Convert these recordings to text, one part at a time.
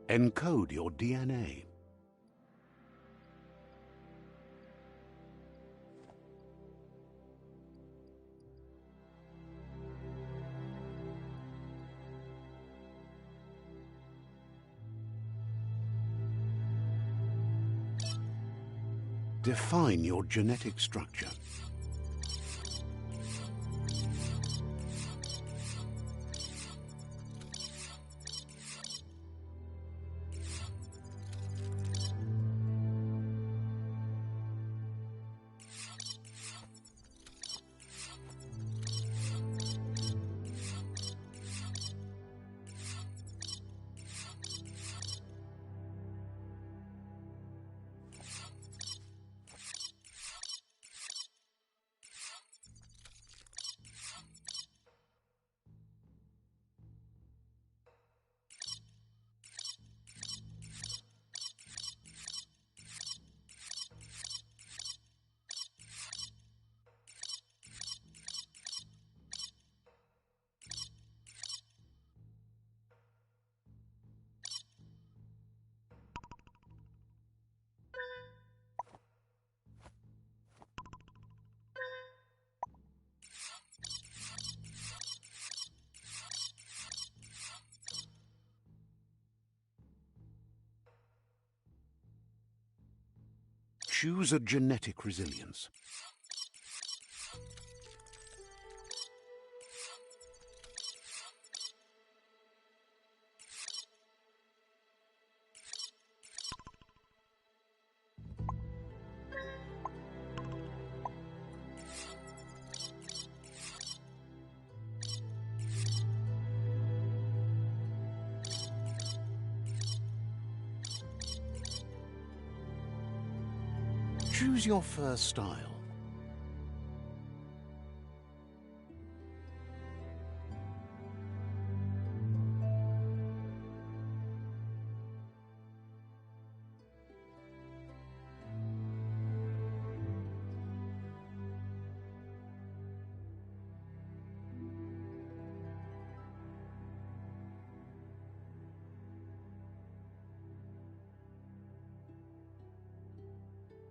Encode your DNA. Define your genetic structure. Choose a genetic resilience. Choose your first style.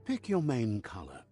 Pick your main color.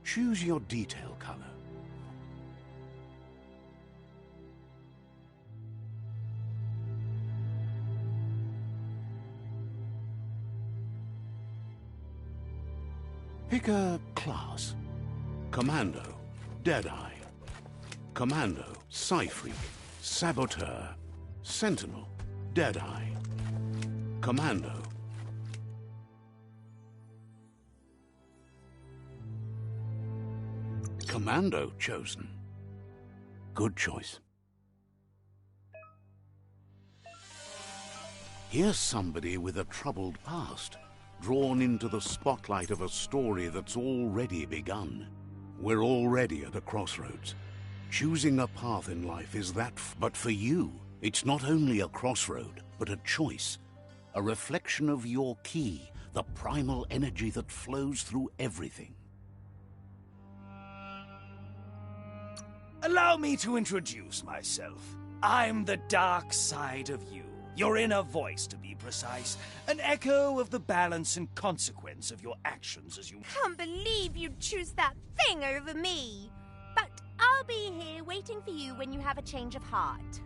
Choose your detail color. Pick a class. Commando, Deadeye. Commando, Psy-Freak, Saboteur, Sentinel, Deadeye. Commando. Commando chosen. Good choice. Here's somebody with a troubled past, drawn into the spotlight of a story that's already begun. We're already at a crossroads. Choosing a path in life is that, but for you, it's not only a crossroad, but a choice. A reflection of your key, the primal energy that flows through everything. Allow me to introduce myself. I'm the dark side of you. Your inner voice, to be precise. An echo of the balance and consequence of your actions as you... Can't believe you'd choose that thing over me. But I'll be here waiting for you when you have a change of heart.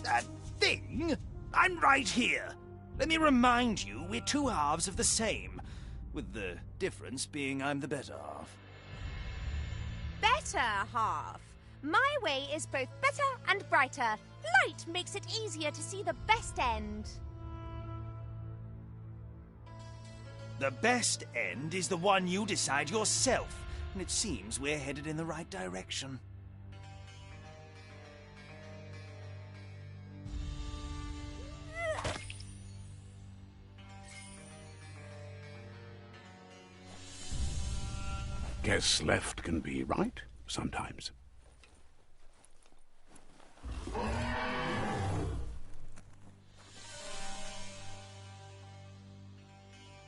That thing? I'm right here. Let me remind you, we're two halves of the same, with the difference being I'm the better half. Better half. My way is both better and brighter. Light makes it easier to see the best end. The best end is the one you decide yourself, and it seems we're headed in the right direction. Guess left can be right sometimes.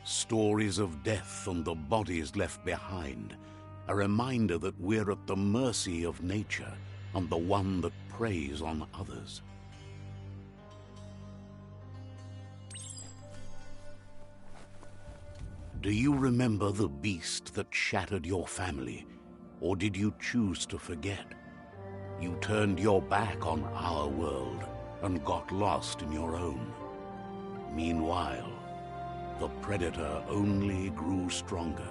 Stories of death and the bodies left behind, a reminder that we're at the mercy of nature and the one that preys on others. Do you remember the beast that shattered your family, or did you choose to forget? You turned your back on our world and got lost in your own. Meanwhile, the predator only grew stronger.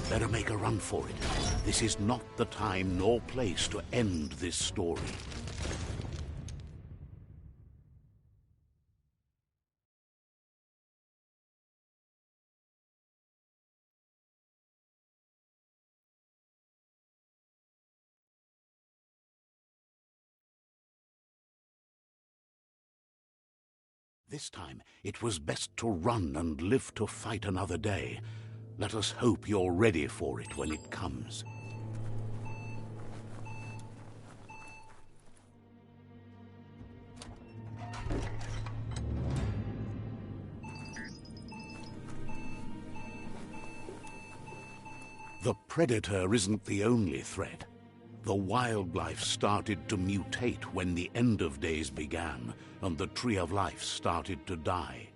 Better make a run for it. This is not the time nor place to end this story. This time, it was best to run and live to fight another day. Let us hope you're ready for it when it comes. The predator isn't the only threat. The wildlife started to mutate when the end of days began, and the tree of life started to die.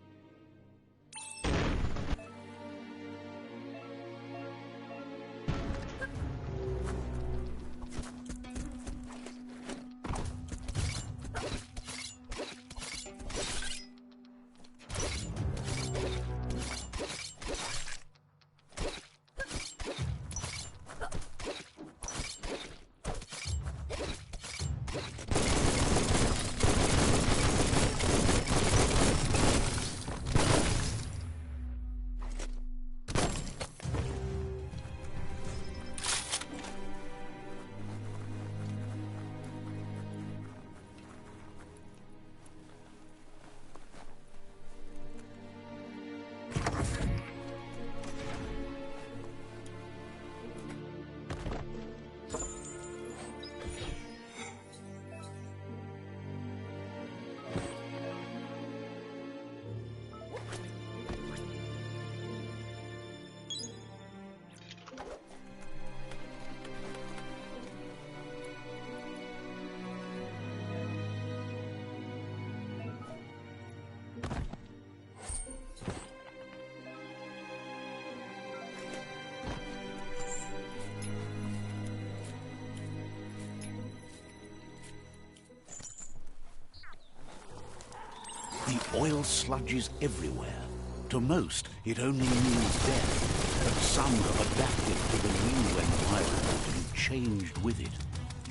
oil sludges everywhere. To most, it only means death, but some have adapted to the new environment and changed with it.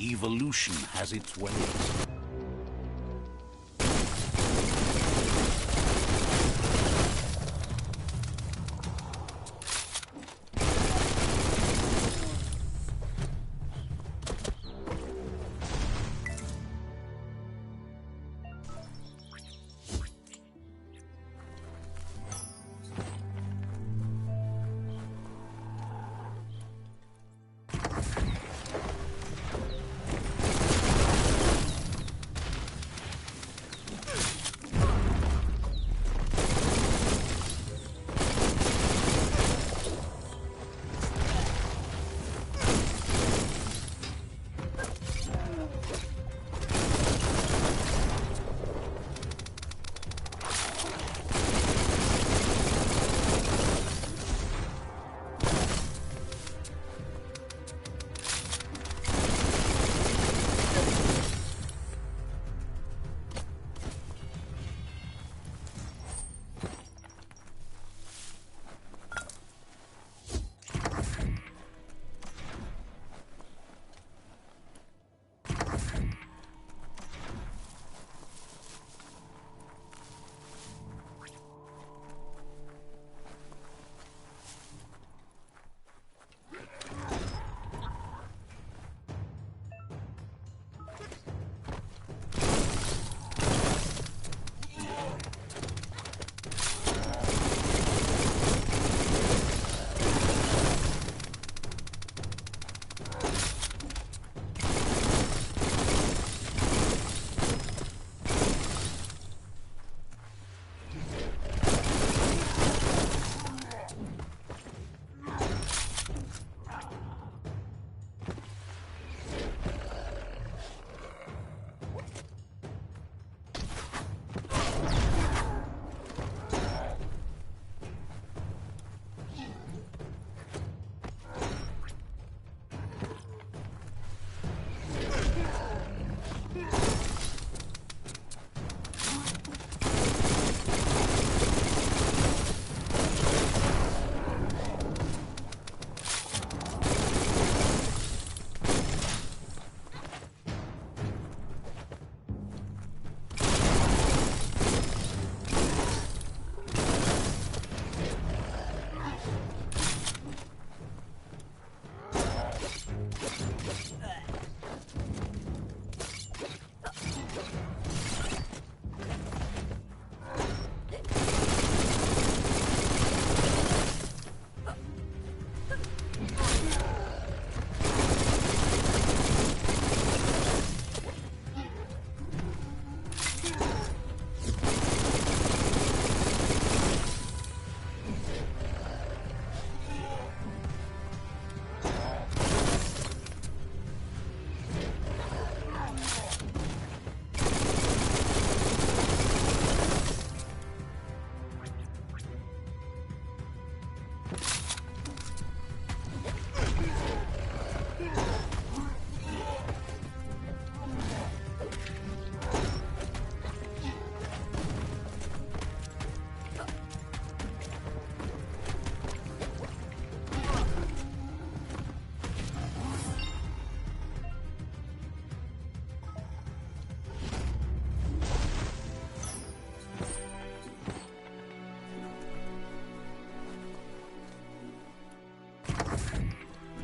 Evolution has its ways.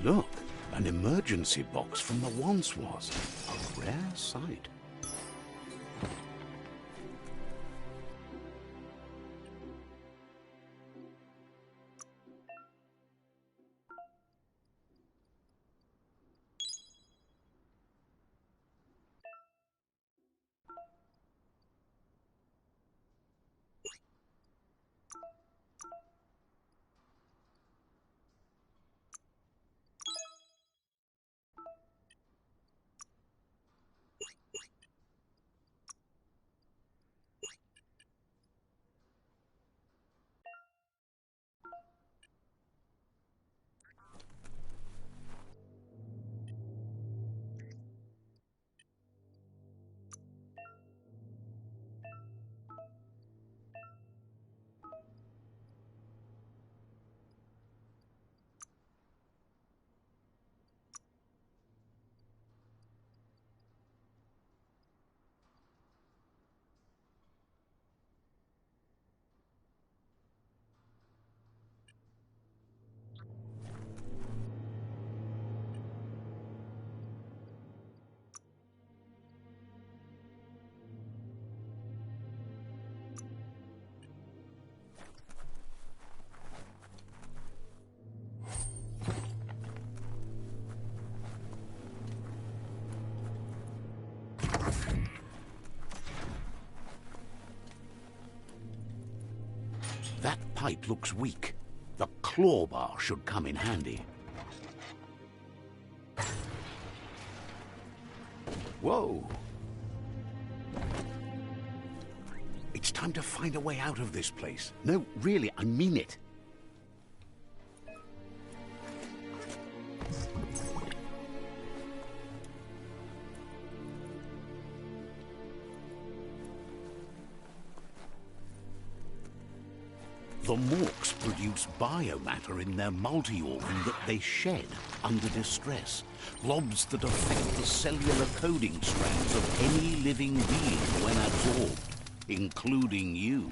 Look, an emergency box from the once was. A rare sight. That pipe looks weak. The claw bar should come in handy. Whoa! It's time to find a way out of this place. No, really, I mean it. The Morks produce biomatter in their multi-organ that they shed under distress. Blobs that affect the cellular coding strands of any living being when absorbed, including you.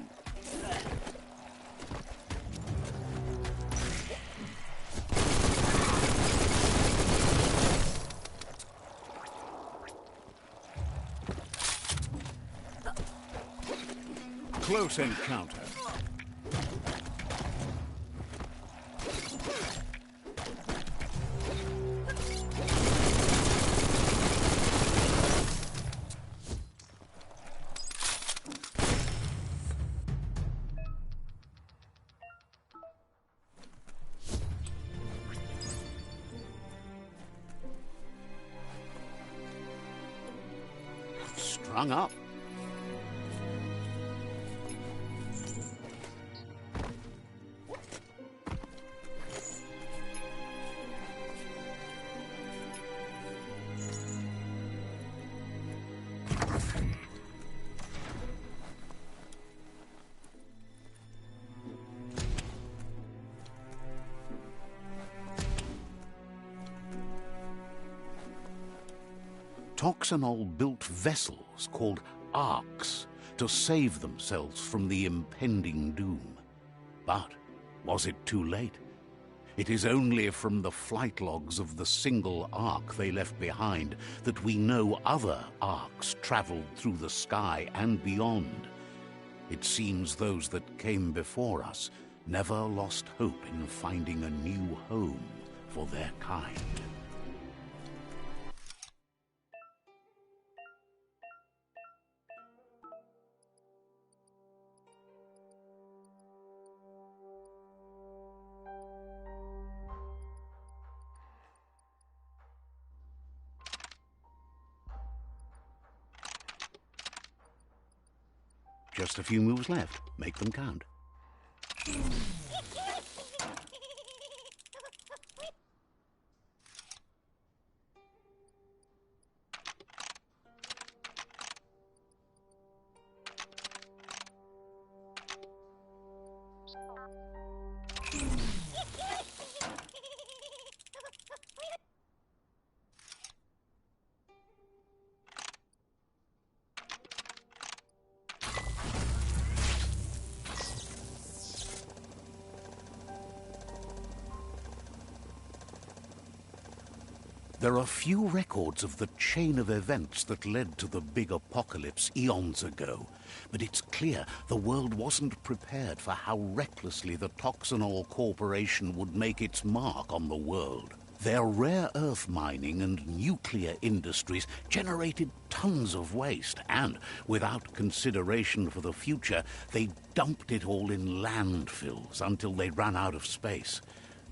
Close encounter. Strung up. Toxanol built vessels called arks to save themselves from the impending doom. But was it too late? It is only from the flight logs of the single ark they left behind that we know other arks traveled through the sky and beyond. It seems those that came before us never lost hope in finding a new home for their kind. Just a few moves left. Make them count. There are few records of the chain of events that led to the big apocalypse eons ago, but it's clear the world wasn't prepared for how recklessly the Toxanol Corporation would make its mark on the world. Their rare earth mining and nuclear industries generated tons of waste, and without consideration for the future, they dumped it all in landfills until they ran out of space.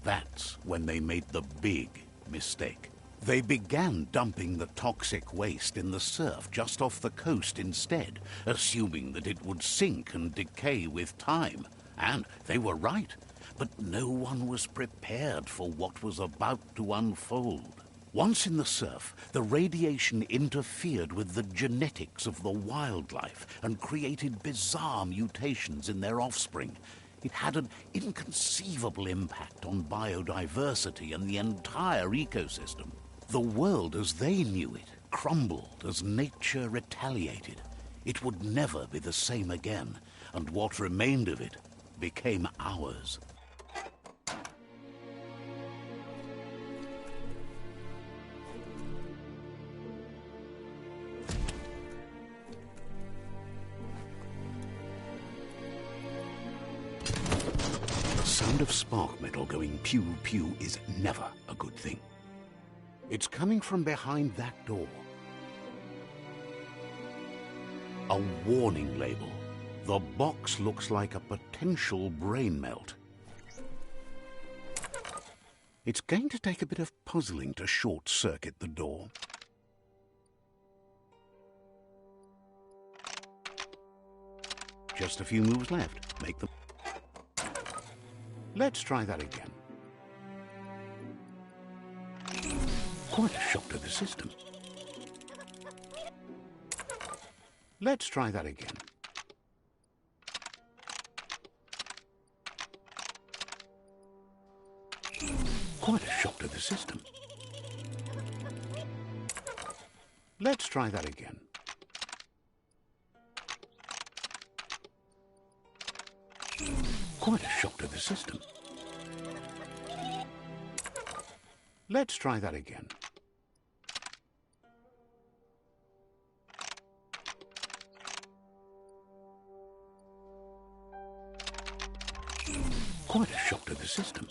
That's when they made the big mistake. They began dumping the toxic waste in the surf just off the coast instead, assuming that it would sink and decay with time. And they were right, but no one was prepared for what was about to unfold. Once in the surf, the radiation interfered with the genetics of the wildlife and created bizarre mutations in their offspring. It had an inconceivable impact on biodiversity and the entire ecosystem. The world as they knew it crumbled as nature retaliated. It would never be the same again, and what remained of it became ours. The sound of spark metal going pew-pew is never a good thing. It's coming from behind that door. A warning label. The box looks like a potential brain melt. It's going to take a bit of puzzling to short-circuit the door. Just a few moves left. Make them. Let's try that again. Quite a shock to the system. Let's try that again. Quite a shock to the system. Let's try that again. Quite a shock to the system. Let's try that again. Quite a shock to the system.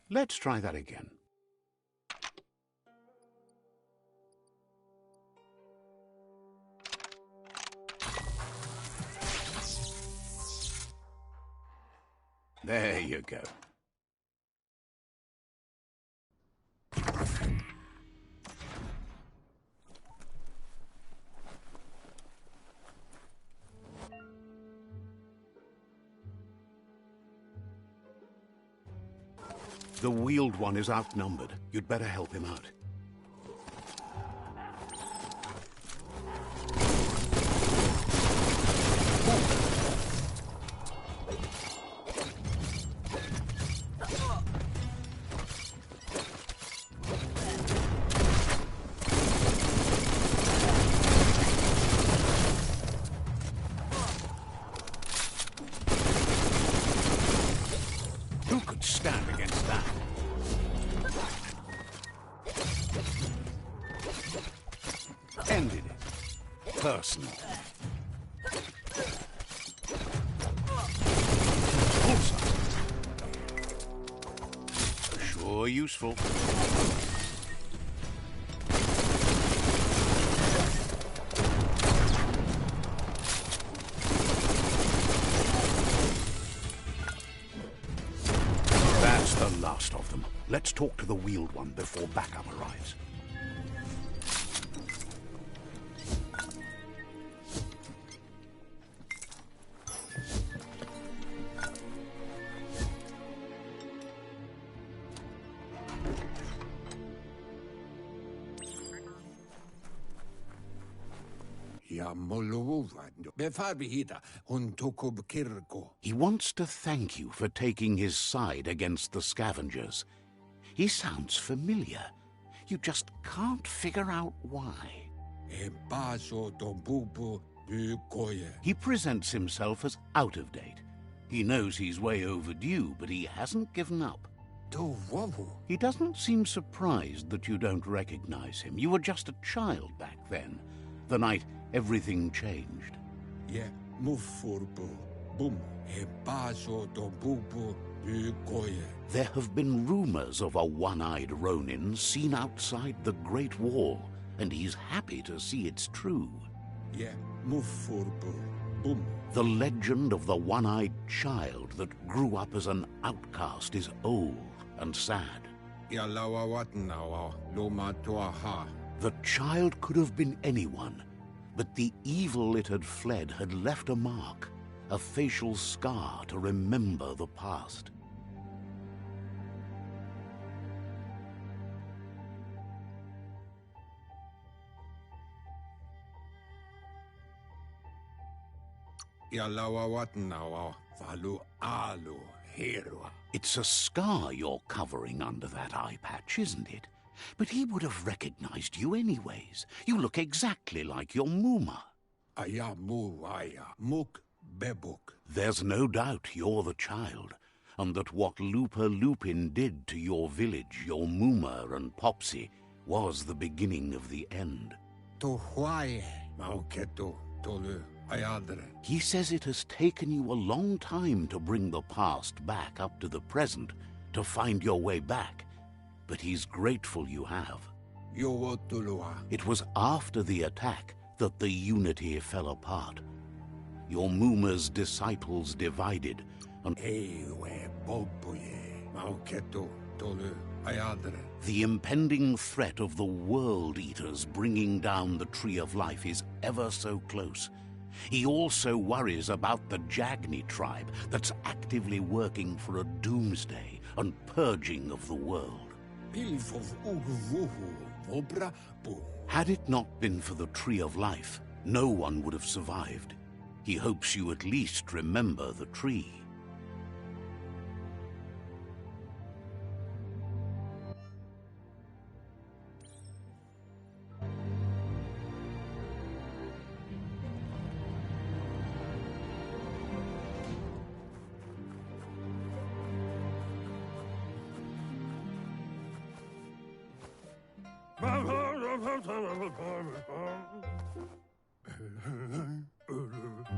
Let's try that again. There you go. The wheeled one is outnumbered. You'd better help him out. Who could stand against that? Ended it. Personal. Bullseye. Sure useful. That's the last of them. Let's talk to the wheeled one before backup arrives. He wants to thank you for taking his side against the scavengers. He sounds familiar. You just can't figure out why. He presents himself as out of date. He knows he's way overdue, but he hasn't given up. He doesn't seem surprised that you don't recognize him. You were just a child back then, the night everything changed. There have been rumors of a one-eyed Ronin seen outside the Great Wall, and he's happy to see it's true. The legend of the one-eyed child that grew up as an outcast is old and sad. The child could have been anyone, but the evil it had fled had left a mark, a facial scar to remember the past. It's a scar you're covering under that eye patch, isn't it? But he would have recognized you anyways. You look exactly like your Muma. There's no doubt you're the child, and that what Looper Lupin did to your village, your Muma and Popsy, was the beginning of the end. He says it has taken you a long time to bring the past back up to the present, to find your way back, but he's grateful you have. It was after the attack that the unity fell apart. Your Muma's disciples divided, and the impending threat of the World Eaters bringing down the Tree of Life is ever so close. He also worries about the Jagni tribe that's actively working for a doomsday and purging of the world. Had it not been for the Tree of Life, no one would have survived. He hopes you at least remember the tree.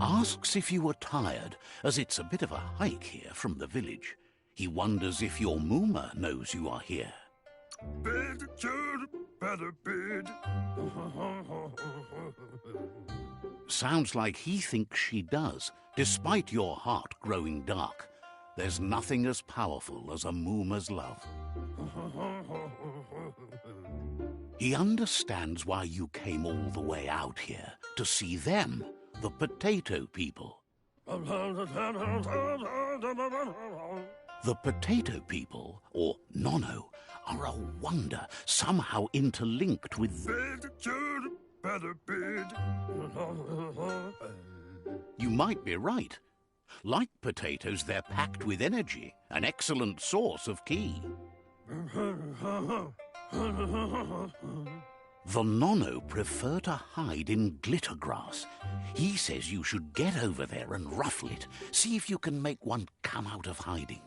Asks if you are tired, as it's a bit of a hike here from the village. He wonders if your Muma knows you are here. Sounds like he thinks she does, despite your heart growing dark. There's nothing as powerful as a Muma's love. He understands why you came all the way out here, to see them, the potato people. The potato people, or Nono, are a wonder, somehow interlinked with... You might be right. Like potatoes, they're packed with energy, an excellent source of ki. The Nono prefer to hide in glitter grass. He says you should get over there and ruffle it. See if you can make one come out of hiding.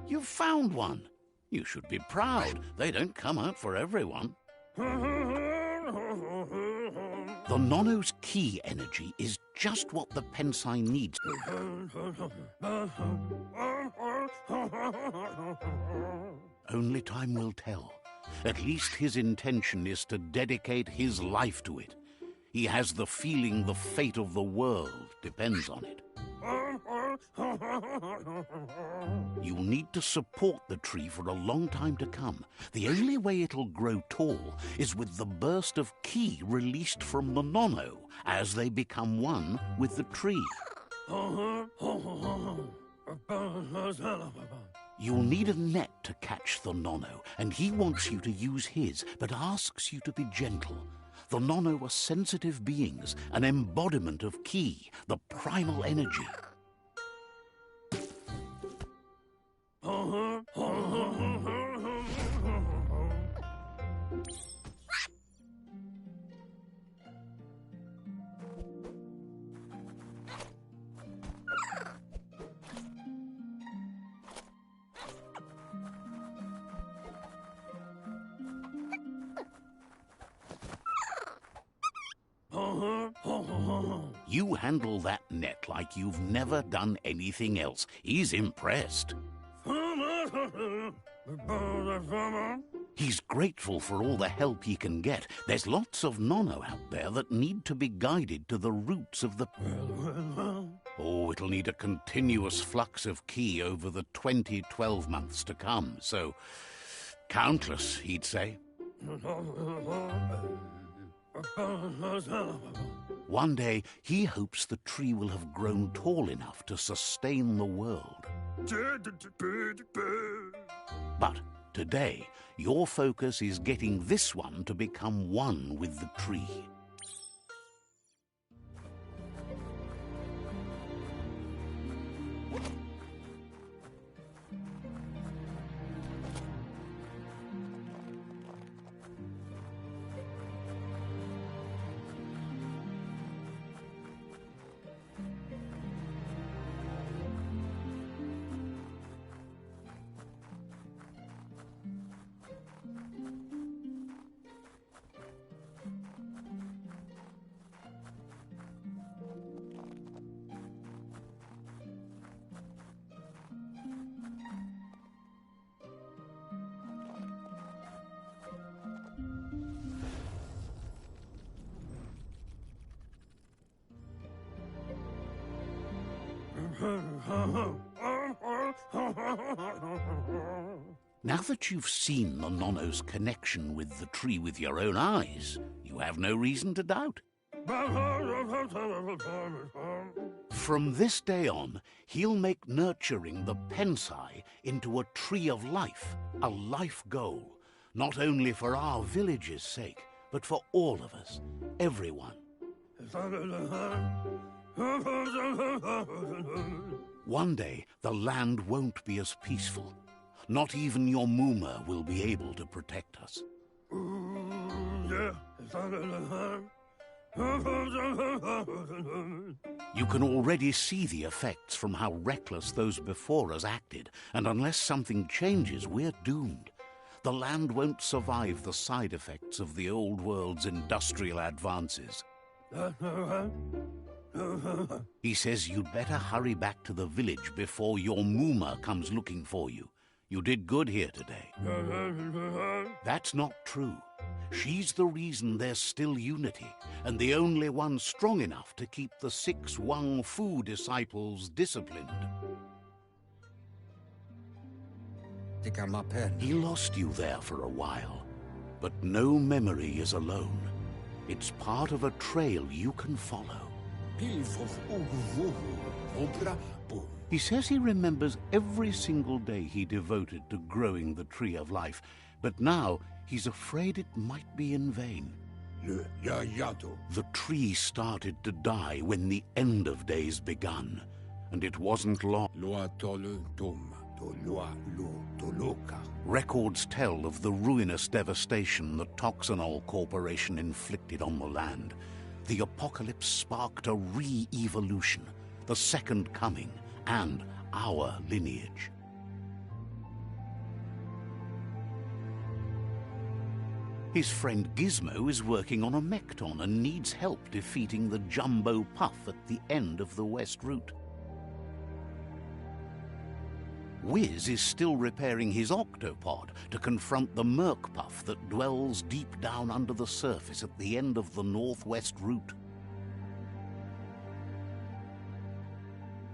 You found one. You should be proud. They don't come out for everyone. The Nono's ki energy is just what the Pensai needs. Only time will tell. At least his intention is to dedicate his life to it. He has the feeling the fate of the world depends on it. You'll need to support the tree for a long time to come. The only way it'll grow tall is with the burst of ki released from the Nono as they become one with the tree. You'll need a net to catch the Nono, and he wants you to use his, but asks you to be gentle. The Nono are sensitive beings, an embodiment of ki, the primal energy. You handle that net like you've never done anything else. He's impressed. He's grateful for all the help he can get. There's lots of Nono out there that need to be guided to the roots of the... Oh, it'll need a continuous flux of ki over the 12 months to come, so... countless, he'd say. One day, he hopes the tree will have grown tall enough to sustain the world. But today, your focus is getting this one to become one with the tree. Now that you've seen the Nonno's connection with the tree with your own eyes, you have no reason to doubt. From this day on, he'll make nurturing the Pensai into a tree of life, a life goal, not only for our village's sake, but for all of us, everyone. One day, the land won't be as peaceful. Not even your Muma will be able to protect us. You can already see the effects from how reckless those before us acted, and unless something changes, we're doomed. The land won't survive the side effects of the old world's industrial advances. He says you'd better hurry back to the village before your Muma comes looking for you. You did good here today. That's not true. She's the reason there's still unity, and the only one strong enough to keep the 6 Wang Fu disciples disciplined. He lost you there for a while, but no memory is alone. It's part of a trail you can follow. He says he remembers every single day he devoted to growing the Tree of Life, but now he's afraid it might be in vain. The tree started to die when the end of days begun, and it wasn't long. Records tell of the ruinous devastation the Toxanol Corporation inflicted on the land. The apocalypse sparked a re-evolution, the second coming, and our lineage. His friend Gizmo is working on a Mekton and needs help defeating the Jumbo Puff at the end of the West Route. Wiz is still repairing his octopod to confront the Merc Puff that dwells deep down under the surface at the end of the Northwest Route.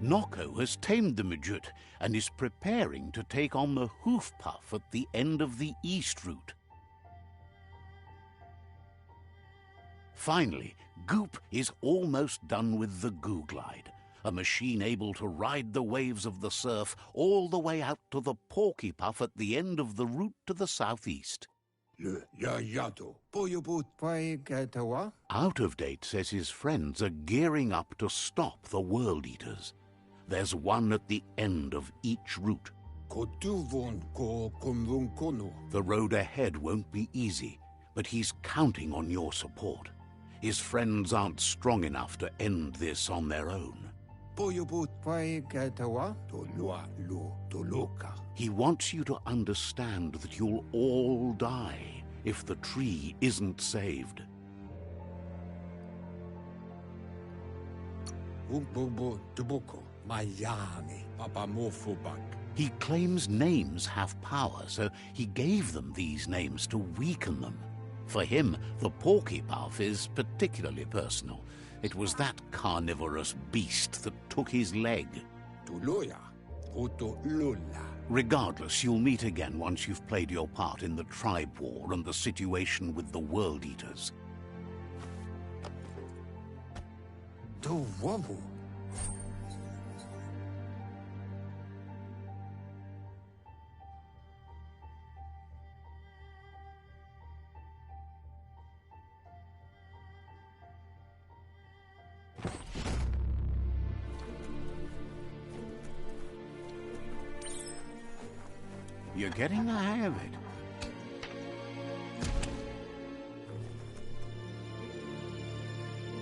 Nocco has tamed the Midget and is preparing to take on the Hoof Puff at the end of the East Route. Finally, Goop is almost done with the Goo Glide, a machine able to ride the waves of the surf all the way out to the Porky Puff at the end of the route to the southeast. Out of Date says his friends are gearing up to stop the World Eaters. There's one at the end of each route. The road ahead won't be easy, but he's counting on your support. His friends aren't strong enough to end this on their own. He wants you to understand that you'll all die if the tree isn't saved. He claims names have power, so he gave them these names to weaken them. For him, the Porky Puff is particularly personal. It was that carnivorous beast that took his leg. Regardless, you'll meet again once you've played your part in the tribe war and the situation with the World Eaters. do wobble. You're getting the hang of it.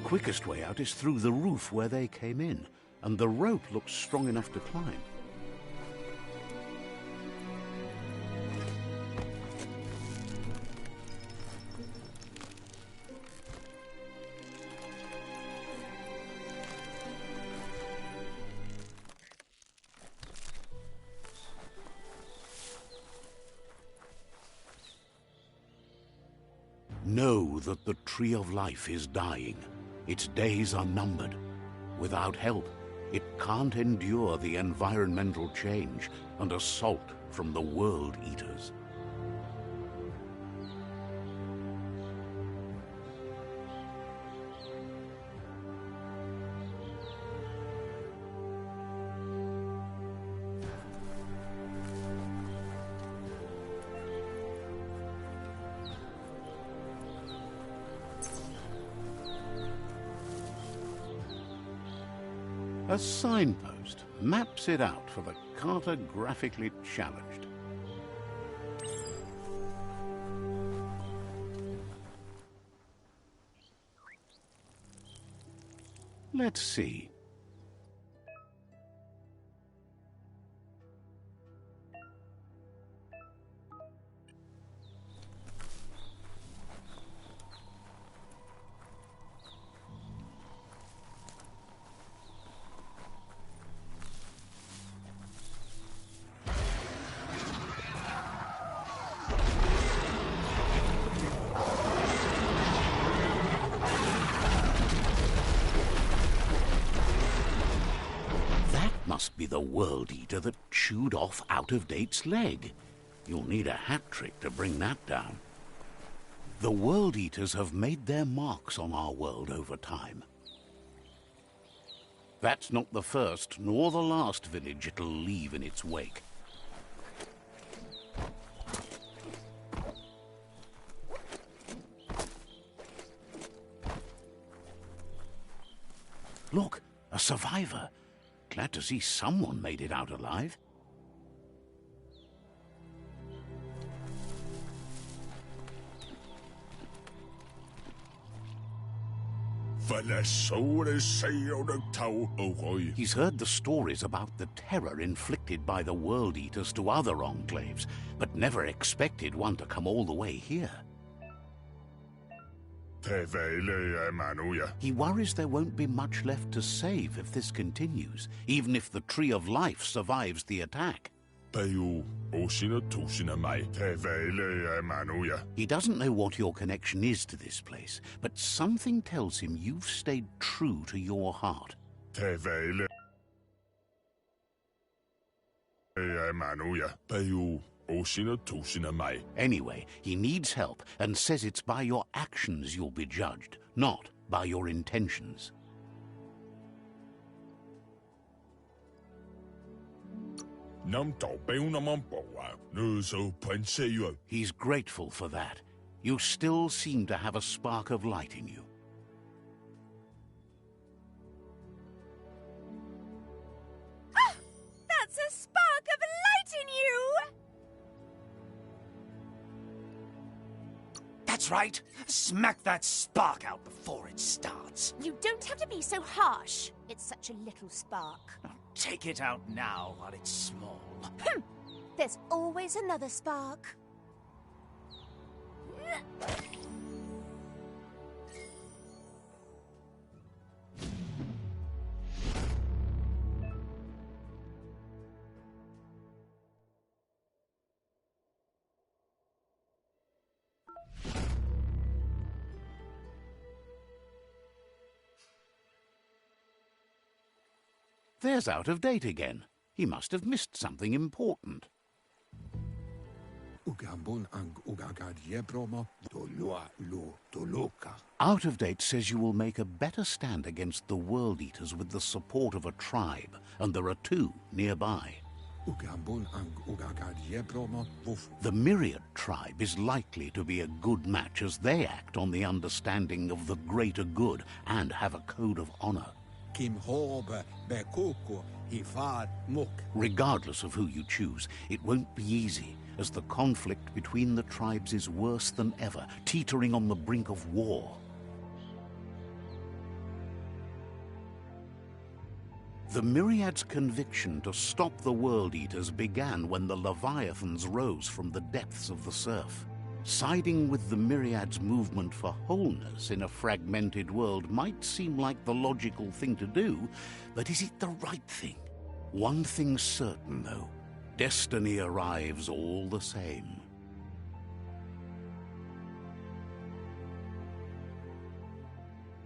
Quickest way out is through the roof where they came in, and the rope looks strong enough to climb. Know that the Tree of Life is dying. Its days are numbered. Without help, it can't endure the environmental change and assault from the World Eaters. A signpost maps it out for the cartographically challenged. Let's see. Must be the World Eater that chewed off Out-of-Date's leg. You'll need a hat trick to bring that down. The World Eaters have made their marks on our world over time. That's not the first nor the last village it'll leave in its wake. Look, a survivor. Glad to see someone made it out alive. He's heard the stories about the terror inflicted by the World Eaters to other enclaves, but never expected one to come all the way here. He worries there won't be much left to save if this continues, even if the Tree of Life survives the attack. He doesn't know what your connection is to this place, but something tells him you've stayed true to your heart. Anyway, he needs help and says it's by your actions you'll be judged, not by your intentions. He's grateful for that. You still seem to have a spark of light in you. Ah! That's a spark of light in you! That's right. Smack that spark out before it starts. You don't have to be so harsh. It's such a little spark. Now, take it out now while it's small. There's always another spark. There's Out of Date again. He must have missed something important. Out of Date says you will make a better stand against the World Eaters with the support of a tribe, and there are two nearby. The Myriad tribe is likely to be a good match as they act on the understanding of the greater good and have a code of honor. Regardless of who you choose, it won't be easy, as the conflict between the tribes is worse than ever, teetering on the brink of war. The Myriad's conviction to stop the World Eaters began when the Leviathans rose from the depths of the surf. Siding with the Myriad's movement for wholeness in a fragmented world might seem like the logical thing to do, but is it the right thing? One thing's certain, though. Destiny arrives all the same.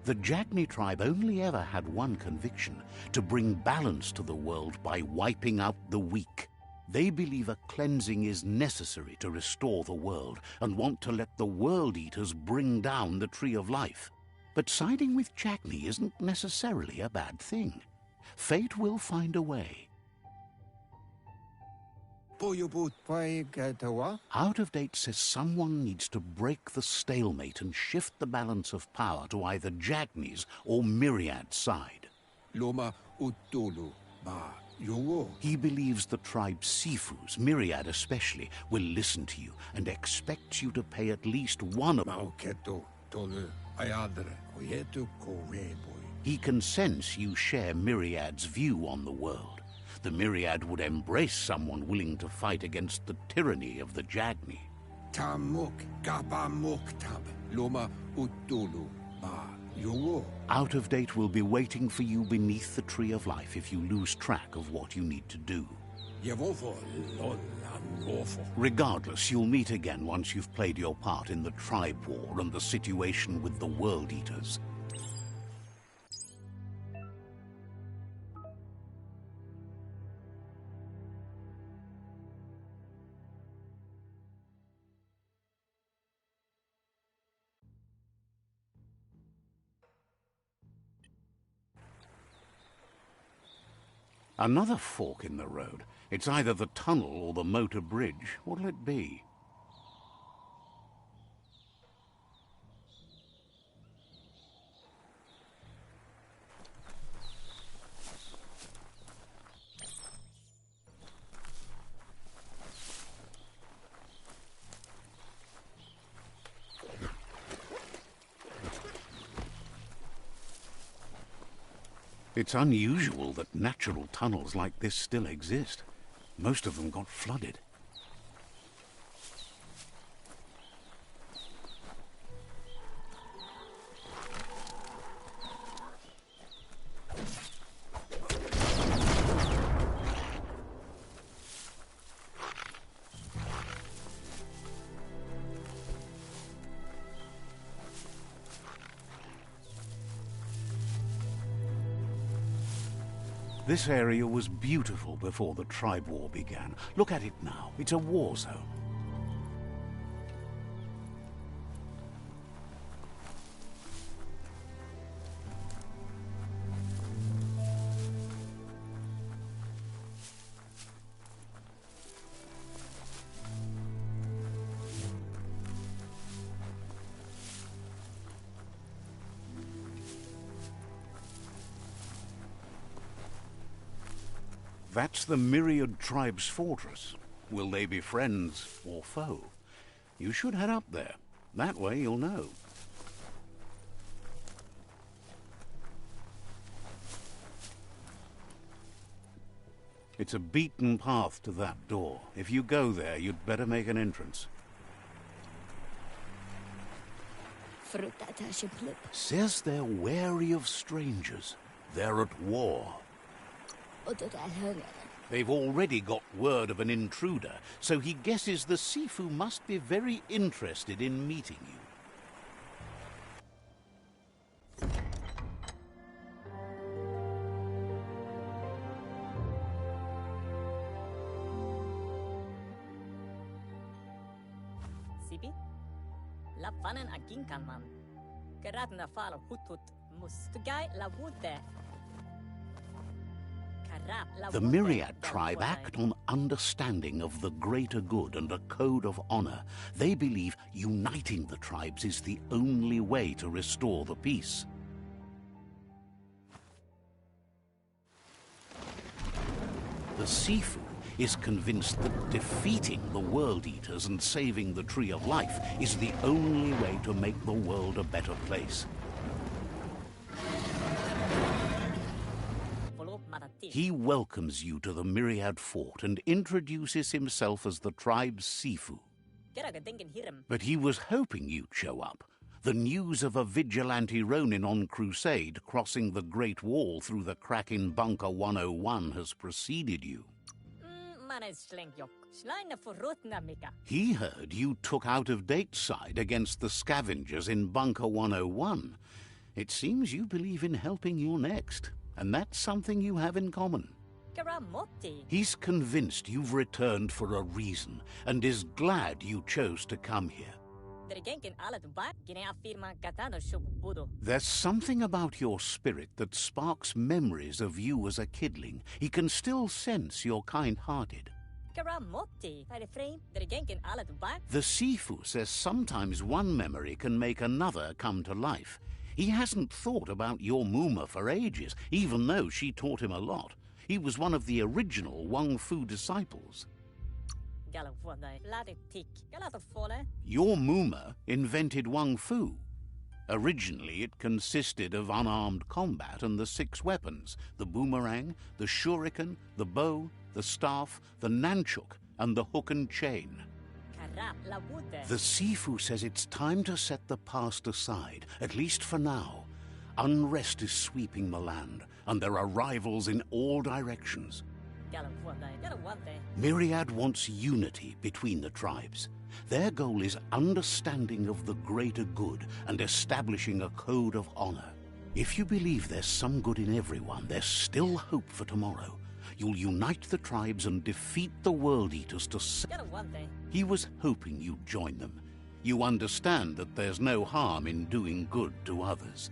The Jagni tribe only ever had one conviction: to bring balance to the world by wiping out the weak. They believe a cleansing is necessary to restore the world and want to let the World Eaters bring down the Tree of Life. But siding with Jagni isn't necessarily a bad thing. Fate will find a way. Out of Date says someone needs to break the stalemate and shift the balance of power to either Jagni's or Myriad's side. He believes the tribe's Sifus, Myriad especially, will listen to you and expects you to pay at least one of... He can sense you share Myriad's view on the world. The Myriad would embrace someone willing to fight against the tyranny of the Jagni. Out of Date will be waiting for you beneath the Tree of Life if you lose track of what you need to do. Regardless, you'll meet again once you've played your part in the tribe war and the situation with the World Eaters. Another fork in the road. It's either the tunnel or the motor bridge. What'll it be? It's unusual that natural tunnels like this still exist. Most of them got flooded. This area was beautiful before the tribe war began. Look at it now. It's a war zone. That's the Myriad tribe's fortress. Will they be friends or foe? You should head up there. That way you'll know. It's a beaten path to that door. If you go there, you'd better make an entrance. Says they're wary of strangers. They're at war. They've already got word of an intruder, so he guesses the Sifu must be very interested in meeting you. tipi. La fanen aginkan man. Geradna falo hutut mus. Tugai la wute. The Myriad tribe act on understanding of the greater good and a code of honor. They believe uniting the tribes is the only way to restore the peace. The Sifu is convinced that defeating the World Eaters and saving the Tree of Life is the only way to make the world a better place. He welcomes you to the Myriad Fort and introduces himself as the tribe's Sifu. But he was hoping you'd show up. The news of a vigilante Ronin on crusade crossing the Great Wall through the crack in Bunker 101 has preceded you. He heard you took out-of-date side against the Scavengers in Bunker 101. It seems you believe in helping your next. And that's something you have in common. He's convinced you've returned for a reason and is glad you chose to come here. There's something about your spirit that sparks memories of you as a kidling. He can still sense you're kind-hearted. The Sifu says sometimes one memory can make another come to life. He hasn't thought about your Muma for ages, even though she taught him a lot. He was one of the original Wang Fu disciples. Your Muma invented Wang Fu. Originally, it consisted of unarmed combat and the 6 weapons: the boomerang, the shuriken, the bow, the staff, the nunchuk, and the hook and chain. The Sifu says it's time to set the past aside, at least for now. Unrest is sweeping the land, and there are rivals in all directions. Myriad wants unity between the tribes. Their goal is understanding of the greater good and establishing a code of honor. If you believe there's some good in everyone, there's still hope for tomorrow. You'll unite the tribes and defeat the World Eaters to He was hoping you'd join them. You understand that there's no harm in doing good to others.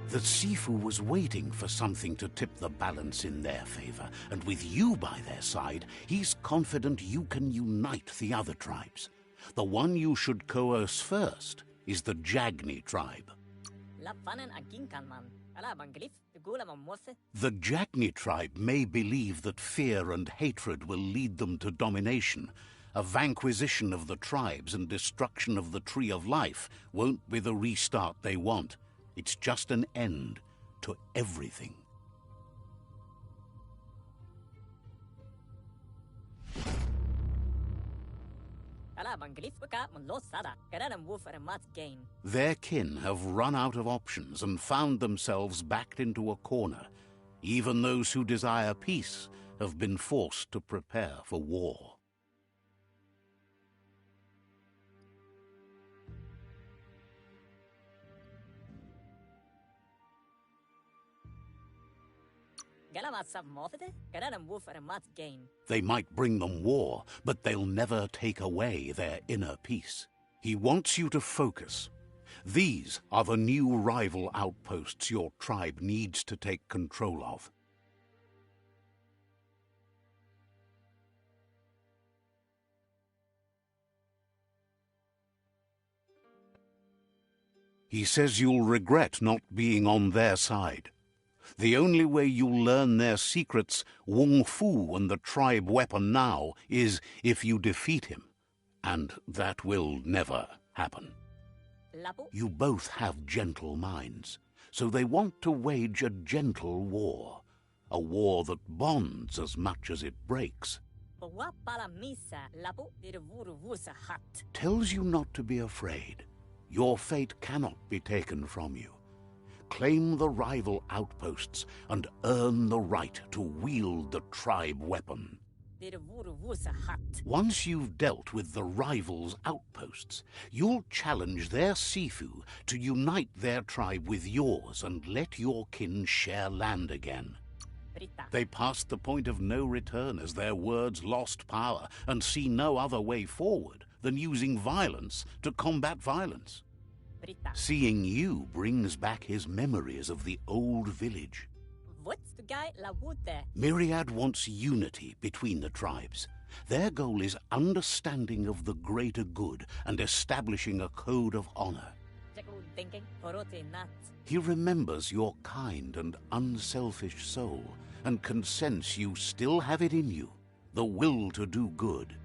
The Sifu was waiting for something to tip the balance in their favor, and with you by their side, he's confident you can unite the other tribes. The one you should coerce first is the Jagni tribe. The Jagni tribe may believe that fear and hatred will lead them to domination. A vanquisition of the tribes and destruction of the Tree of Life won't be the restart they want. It's just an end to everything. Their kin have run out of options and found themselves backed into a corner. Even those who desire peace have been forced to prepare for war. They might bring them war, but they'll never take away their inner peace. He wants you to focus. These are the new rival outposts your tribe needs to take control of. He says you'll regret not being on their side. The only way you'll learn their secrets, Wung Fu and the tribe weapon now, is if you defeat him. And that will never happen. You both have gentle minds, so they want to wage a gentle war. A war that bonds as much as it breaks. Tells you not to be afraid. Your fate cannot be taken from you. Claim the rival outposts and earn the right to wield the tribe weapon. Once you've dealt with the rivals' outposts, you'll challenge their Sifu to unite their tribe with yours and let your kin share land again. Brita. They passed the point of no return as their words lost power and see no other way forward than using violence to combat violence. Brita. Seeing you brings back his memories of the old village. What's the guy la wute? Myriad wants unity between the tribes. Their goal is understanding of the greater good and establishing a code of honor. Jaku thinking porote nat. He remembers your kind and unselfish soul and can sense you still have it in you, the will to do good.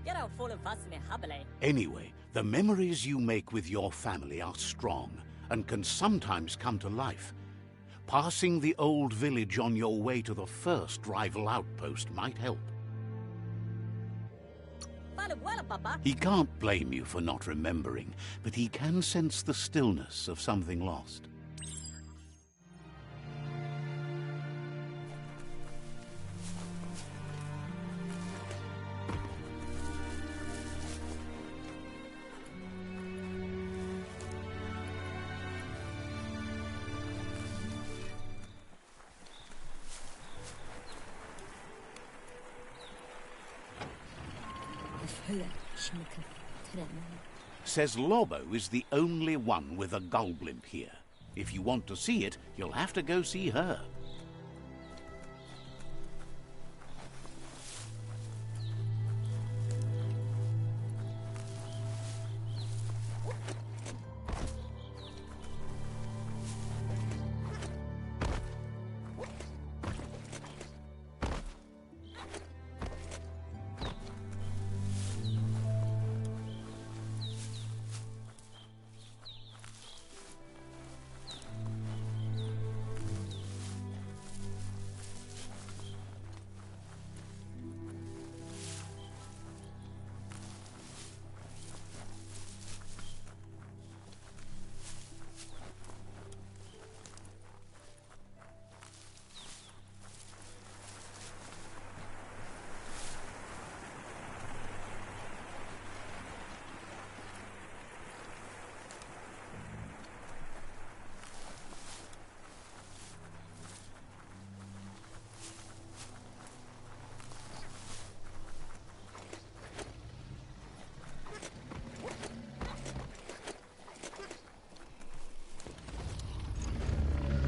Get out full of vasne habele. Anyway, the memories you make with your family are strong and can sometimes come to life. Passing the old village on your way to the first rival outpost might help. Fala well, papa. He can't blame you for not remembering, but he can sense the stillness of something lost. Says Lobo is the only one with a gull blimp here. If you want to see it, you'll have to go see her.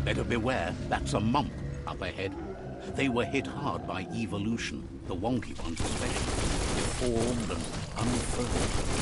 Better beware, that's a mump up ahead. They were hit hard by evolution, the wonky ones especially, deformed and unfurled.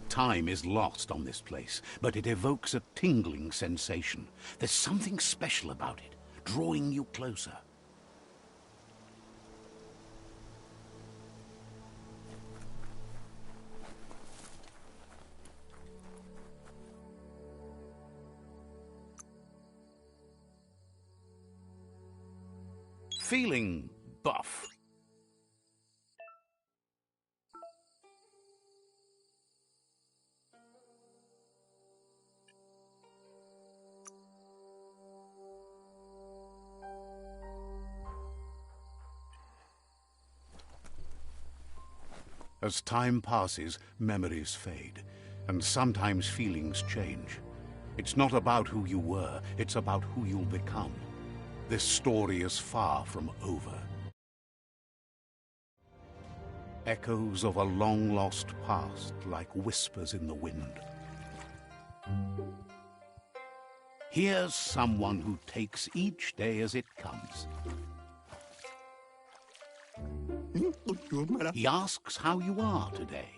Time is lost on this place, but it evokes a tingling sensation. There's something special about it, drawing you closer. Feeling buff. As time passes, memories fade, and sometimes feelings change. It's not about who you were, it's about who you'll become. This story is far from over. Echoes of a long-lost past like whispers in the wind. Here's someone who takes each day as it comes. He asks how you are today.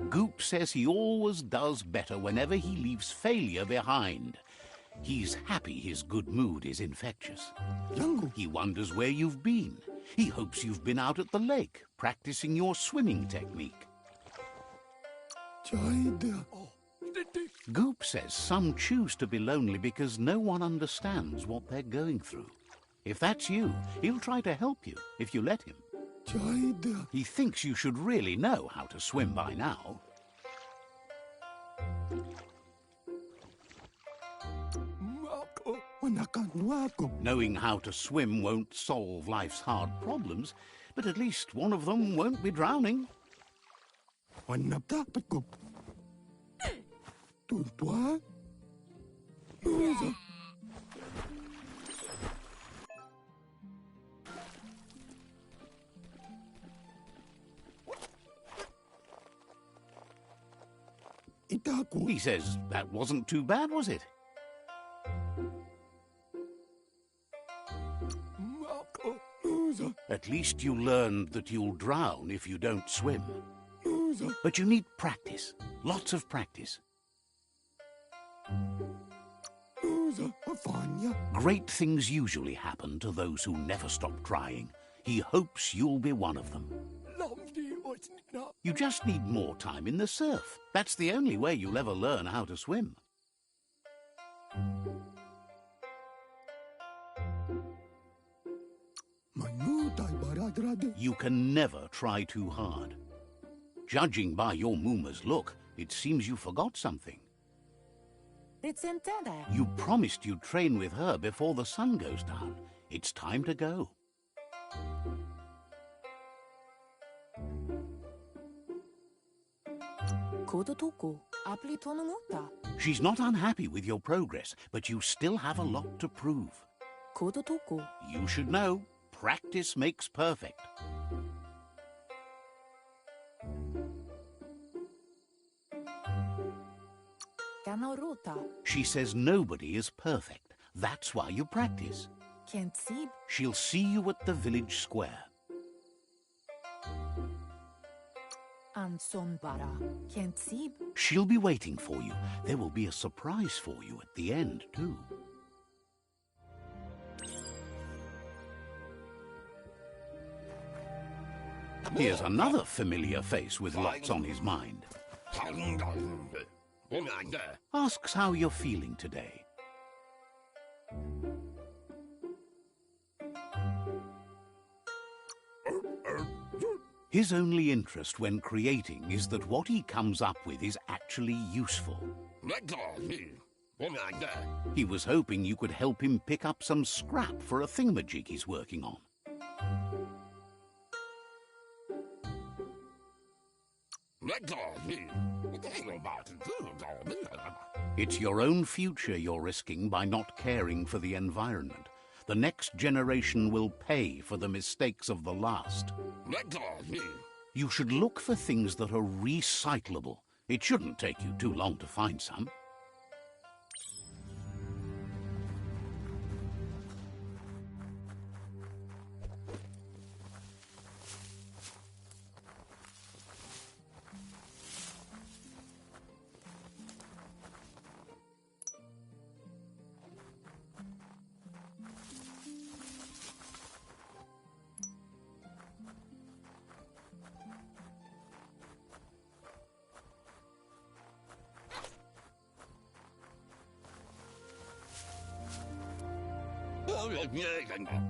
Goop says he always does better whenever he leaves failure behind. He's happy his good mood is infectious. He wonders where you've been. He hopes you've been out at the lake, practicing your swimming technique. Goop says some choose to be lonely because no one understands what they're going through. If that's you, he'll try to help you if you let him. He thinks you should really know how to swim by now. Knowing how to swim won't solve life's hard problems, but at least one of them won't be drowning. He says that wasn't too bad, was it? At least you learned that you'll drown if you don't swim. But you need practice, lots of practice. Great things usually happen to those who never stop trying. He hopes you'll be one of them. You just need more time in the surf. That's the only way you'll ever learn how to swim. You can never try too hard. Judging by your Mooma's look, it seems you forgot something. You promised you'd train with her before the sun goes down. It's time to go. She's not unhappy with your progress, but you still have a lot to prove. You should know, practice makes perfect. She says nobody is perfect. That's why you practice. She'll see you at the village square. She'll be waiting for you. There will be a surprise for you at the end, too. Here's another familiar face with lots on his mind. Asks how you're feeling today. His only interest when creating is that what he comes up with is actually useful. He was hoping you could help him pick up some scrap for a thingamajig he's working on. It's your own future you're risking by not caring for the environment. The next generation will pay for the mistakes of the last. You should look for things that are recyclable. It shouldn't take you too long to find some.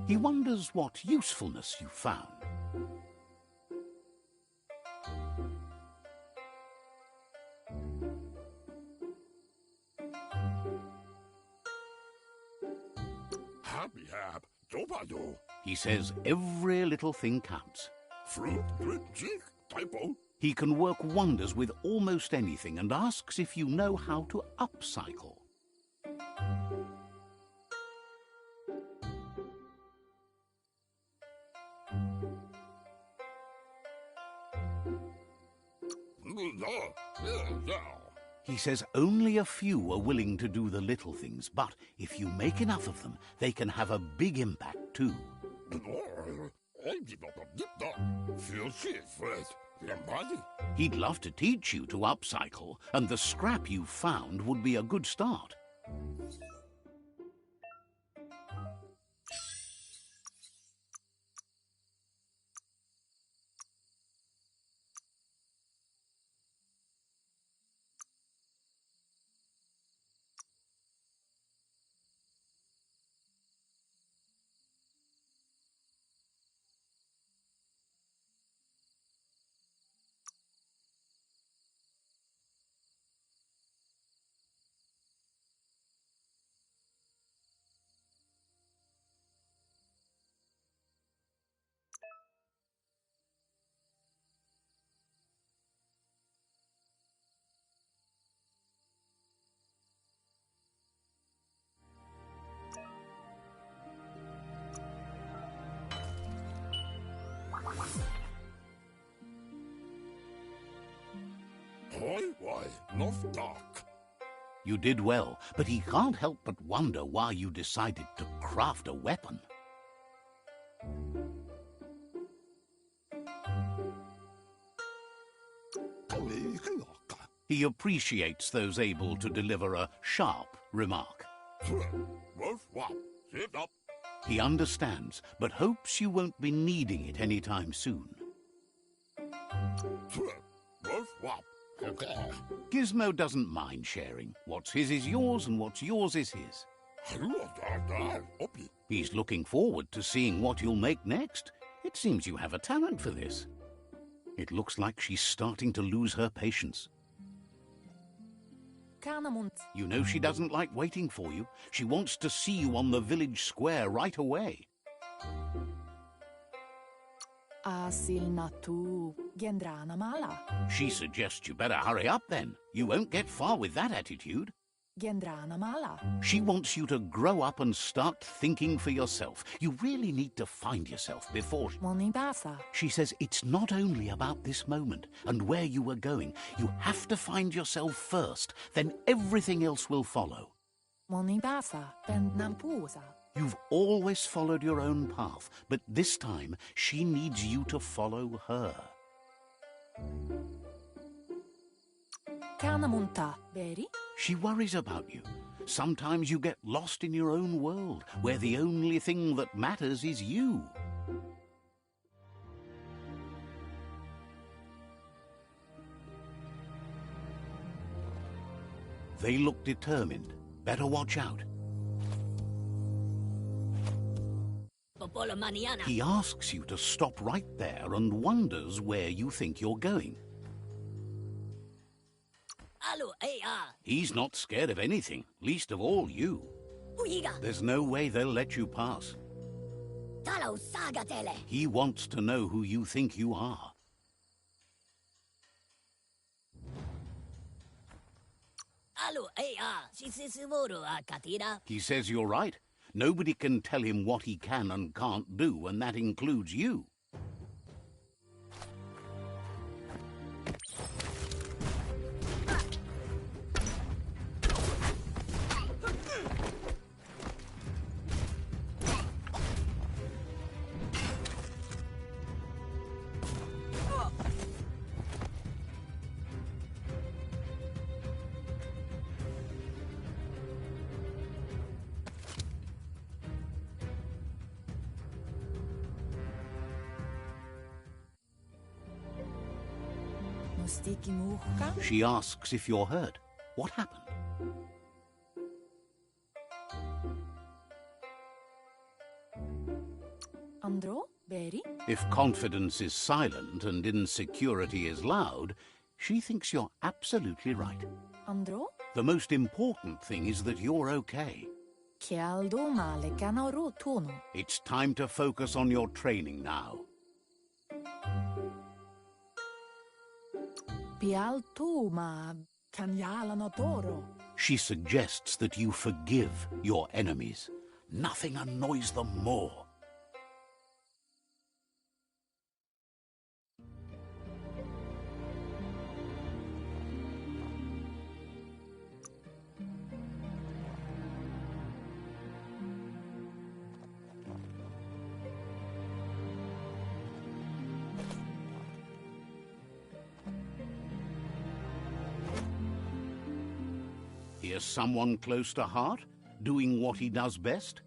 He wonders what usefulness you found. He says every little thing counts. He can work wonders with almost anything and asks if you know how to upcycle. He says only a few are willing to do the little things, but if you make enough of them, they can have a big impact too. He'd love to teach you to upcycle, and the scrap you found would be a good start. You did well, but he can't help but wonder why you decided to craft a weapon. He appreciates those able to deliver a sharp remark. He understands, but hopes you won't be needing it anytime soon. Gizmo doesn't mind sharing. What's his is yours, and what's yours is his. He's looking forward to seeing what you'll make next. It seems you have a talent for this. It looks like she's starting to lose her patience. You know she doesn't like waiting for you. She wants to see you on the village square right away. She suggests you better hurry up then. You won't get far with that attitude. She wants you to grow up and start thinking for yourself. You really need to find yourself before... She says it's not only about this moment and where you are going. You have to find yourself first, then everything else will follow. You've always followed your own path, but this time she needs you to follow her. She worries about you. Sometimes you get lost in your own world, where the only thing that matters is you. They look determined. Better watch out. He asks you to stop right there and wonders where you think you're going. He's not scared of anything, least of all you. There's no way they'll let you pass. He wants to know who you think you are. He says you're right. Nobody can tell him what he can and can't do, and that includes you. She asks if you're hurt. What happened? If confidence is silent and insecurity is loud, she thinks you're absolutely right. The most important thing is that you're okay. It's time to focus on your training now. She suggests that you forgive your enemies. Nothing annoys them more. as someone close to heart, doing what he does best?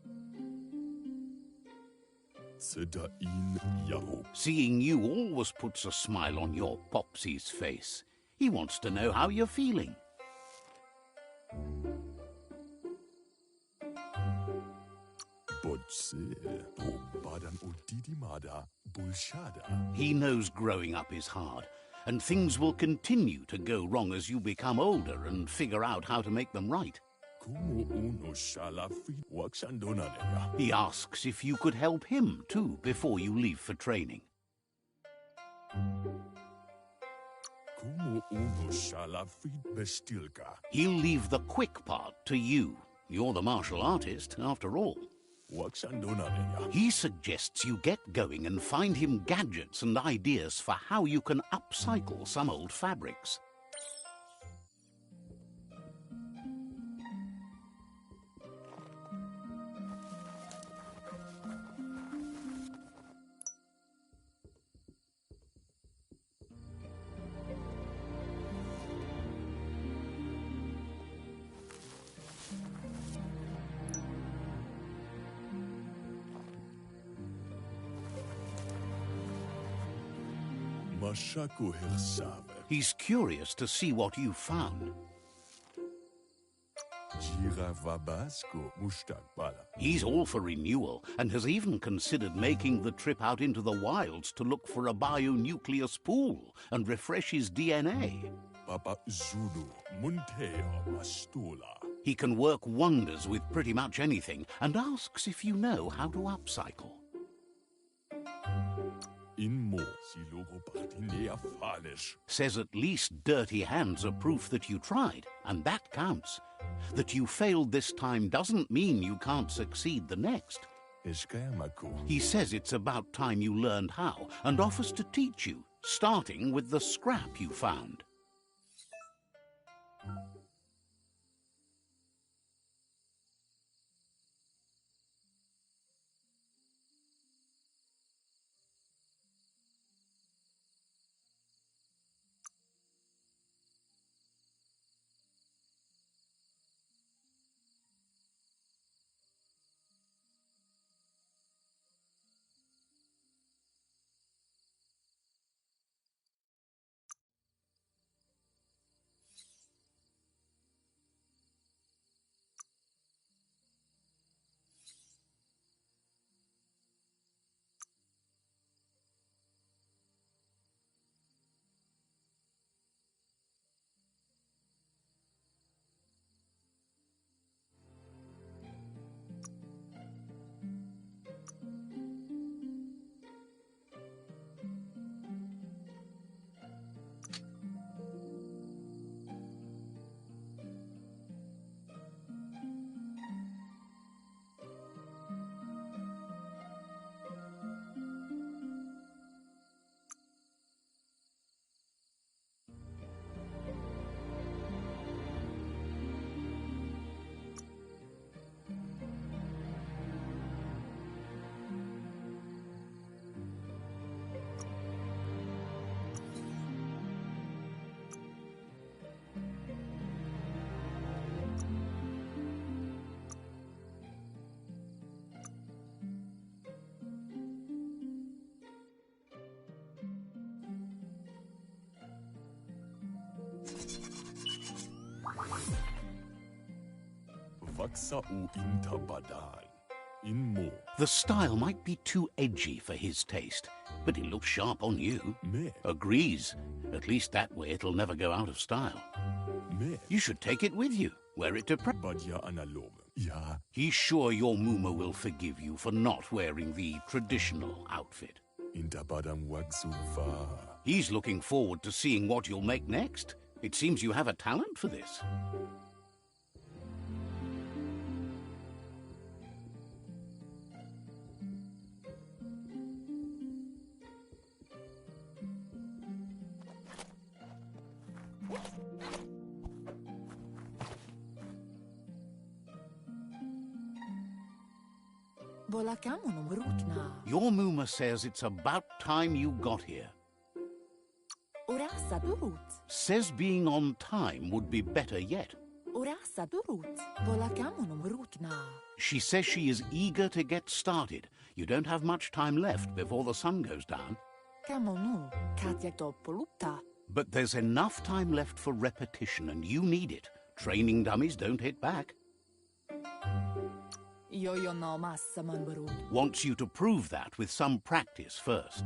Seeing you always puts a smile on your Popsy's face. He wants to know how you're feeling. He knows growing up is hard, and things will continue to go wrong as you become older and figure out how to make them right. He asks if you could help him too before you leave for training. He'll leave the quick part to you. You're the martial artist, after all. He suggests you get going and find him gadgets and ideas for how you can upcycle some old fabrics. He's curious to see what you found. He's all for renewal and has even considered making the trip out into the wilds to look for a bionucleus pool and refresh his DNA. He can work wonders with pretty much anything and asks if you know how to upcycle. Says at least dirty hands are proof that you tried, and that counts. That you failed this time doesn't mean you can't succeed the next. He says it's about time you learned how, and offers to teach you, starting with the scrap you found. The style might be too edgy for his taste, but it looks sharp on you. Agrees. At least that way it'll never go out of style. You should take it with you. Wear it to practice. He's sure your Muma will forgive you for not wearing the traditional outfit. He's looking forward to seeing what you'll make next. It seems you have a talent for this. Your Muma says it's about time you got here. Says being on time would be better yet. She says she is eager to get started. You don't have much time left before the sun goes down. But there's enough time left for repetition, and you need it. Training dummies don't hit back. Wants you to prove that with some practice first.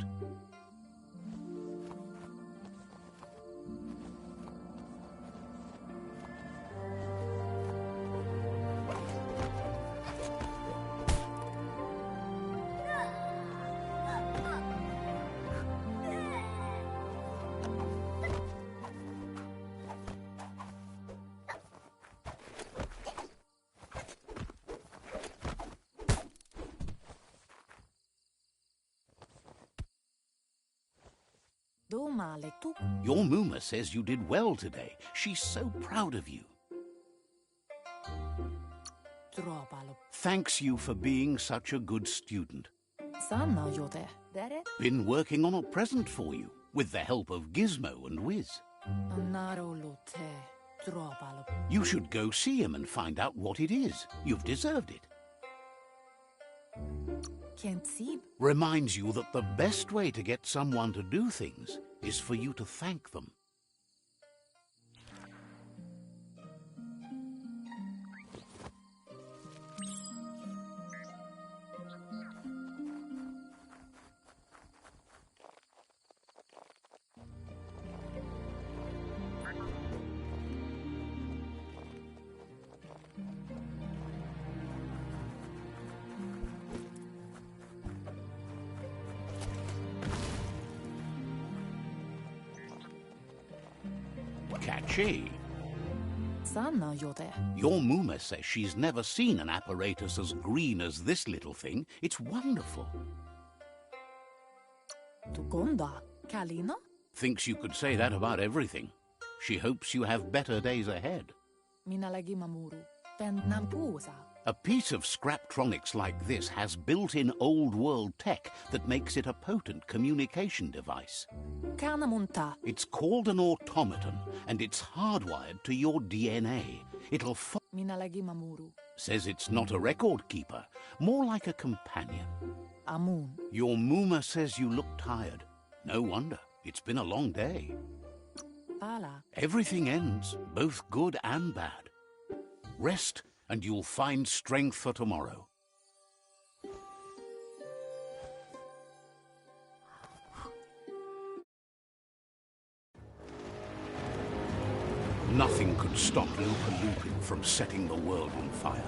Your Muma says you did well today. She's so proud of you. Thanks you for being such a good student. Been working on a present for you, with the help of Gizmo and Wiz. You should go see him and find out what it is. You've deserved it. Reminds you that the best way to get someone to do things is for you to thank them. Catchy. Your Muma says she's never seen an apparatus as green as this little thing. It's wonderful. Thinks you could say that about everything. She hopes you have better days ahead. A piece of Scraptronics like this has built-in old-world tech that makes it a potent communication device. It's called an automaton, and it's hardwired to your DNA. It'll says it's not a record keeper, more like a companion. Your Muma says you look tired. No wonder. It's been a long day. Everything ends, both good and bad. Rest, and you'll find strength for tomorrow. Nothing could stop Lupa Lupin from setting the world on fire.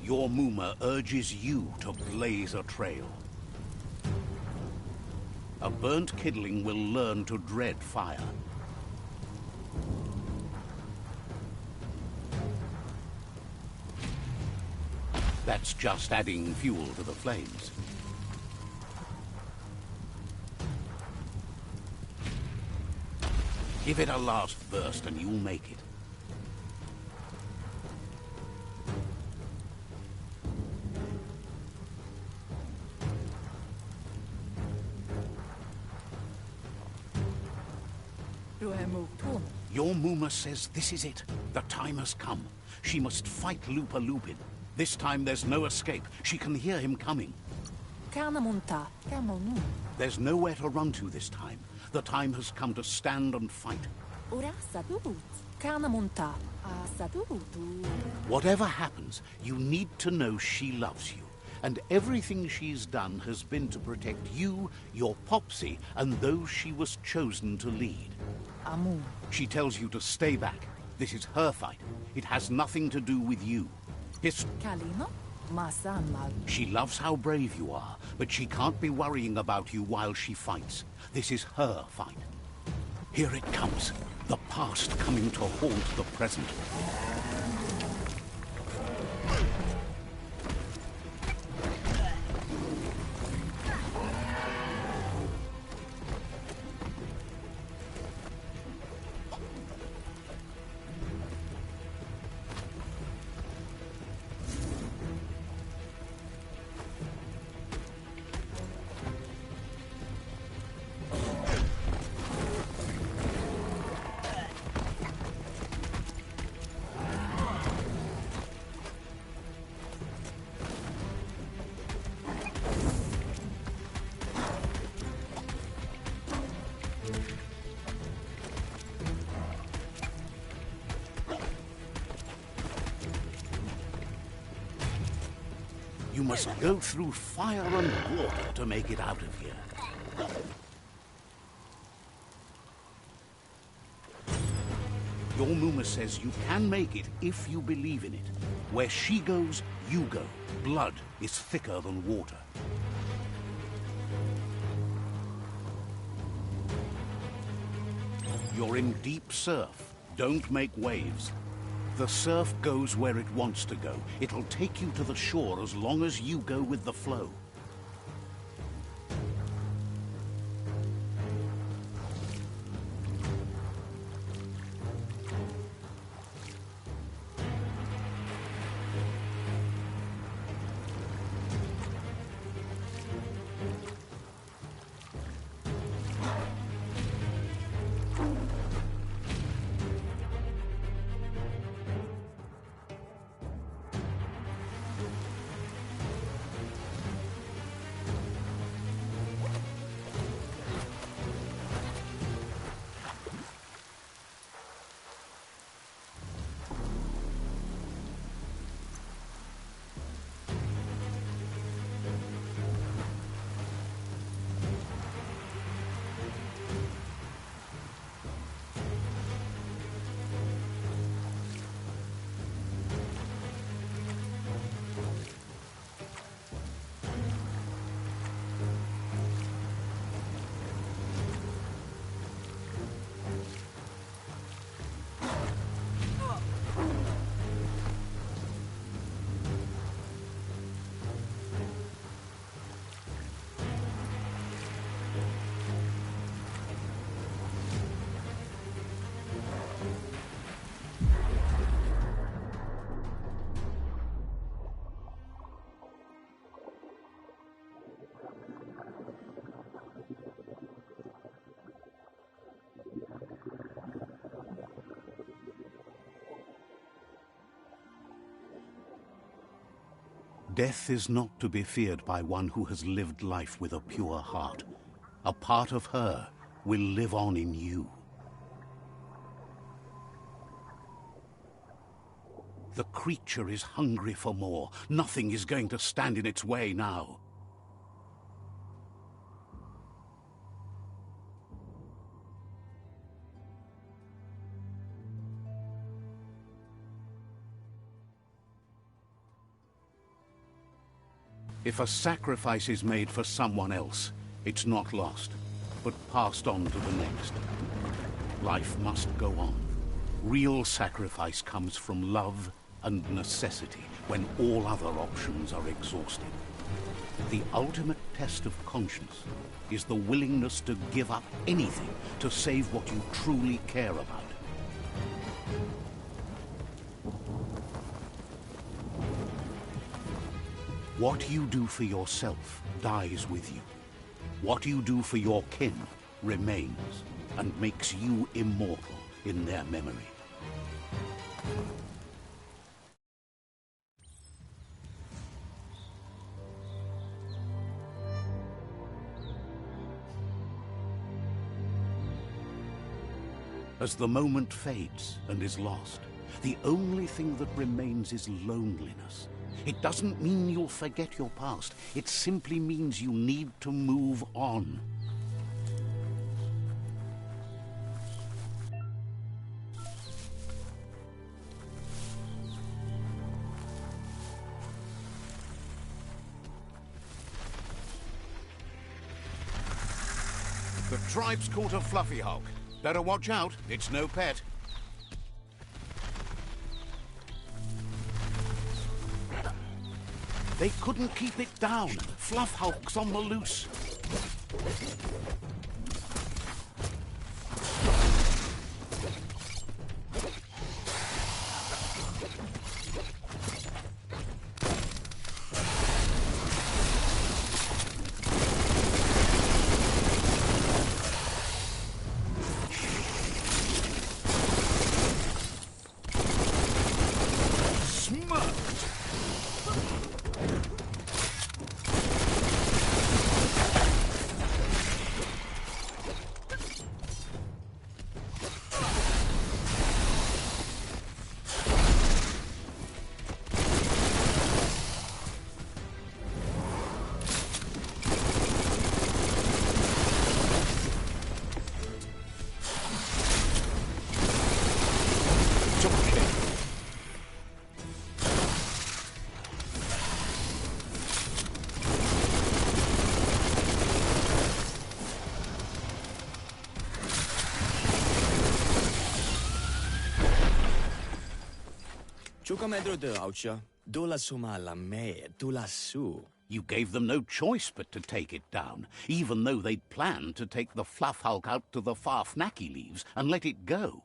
Your Muma urges you to blaze a trail. A burnt kidling will learn to dread fire. That's just adding fuel to the flames. Give it a last burst and you'll make it. Your Muma says this is it. The time has come. She must fight Lupa Lupin. This time there's no escape. She can hear him coming. There's nowhere to run to this time. The time has come to stand and fight. Whatever happens, you need to know she loves you. And everything she's done has been to protect you, your Popsy, and those she was chosen to lead. She tells you to stay back. This is her fight. It has nothing to do with you. She loves how brave you are, but she can't be worrying about you while she fights. This is her fight. Here it comes. The past coming to haunt the present. You must go through fire and water to make it out of here. Your Muma says you can make it if you believe in it. Where she goes, you go. Blood is thicker than water. You're in deep surf. Don't make waves. The surf goes where it wants to go. It'll take you to the shore as long as you go with the flow. Death is not to be feared by one who has lived life with a pure heart. A part of her will live on in you. The creature is hungry for more. Nothing is going to stand in its way now. If a sacrifice is made for someone else, it's not lost, but passed on to the next. Life must go on. Real sacrifice comes from love and necessity, when all other options are exhausted. The ultimate test of conscience is the willingness to give up anything to save what you truly care about. What you do for yourself dies with you. What you do for your kin remains and makes you immortal in their memory. As the moment fades and is lost, the only thing that remains is loneliness. It doesn't mean you'll forget your past. It simply means you need to move on. The tribe's caught a fluffy hulk. Better watch out, it's no pet. They couldn't keep it down. Fluff hulk's on the loose. You gave them no choice but to take it down, even though they'd planned to take the fluff hulk out to the Farfnaki leaves and let it go.